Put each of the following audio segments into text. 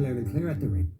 particularly clear at the ring.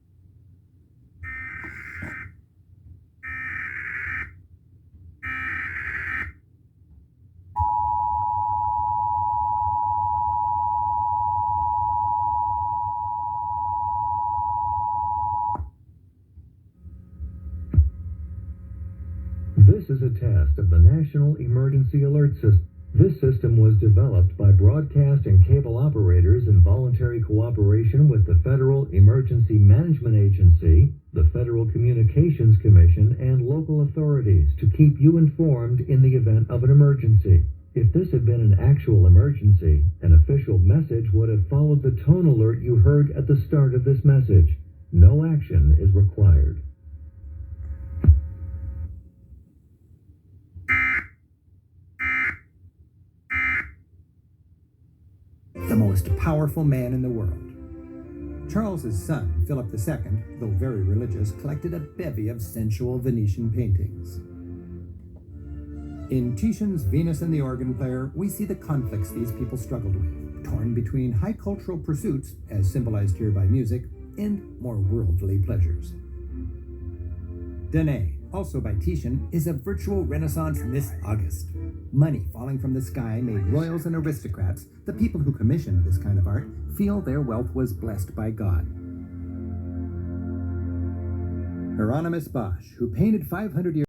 This is a test of the National Emergency Alert System. This system was developed by broadcast and cable operators in voluntary cooperation with the Federal Emergency Management Agency, the Federal Communications Commission, and local authorities to keep you informed in the event of an emergency. If this had been an actual emergency, an official message would have followed the tone alert you heard at the start of this message. No action is required. The most powerful man in the world. Charles's son, Philip II, though very religious, collected a bevy of sensual Venetian paintings. In Titian's Venus and the Organ Player, we see the conflicts these people struggled with, torn between high cultural pursuits, as symbolized here by music, and more worldly pleasures. Danae, also by Titian, is a virtual Renaissance Miss August. Money falling from the sky made royals and aristocrats, the people who commissioned this kind of art, feel their wealth was blessed by God. Hieronymus Bosch, who painted 500 years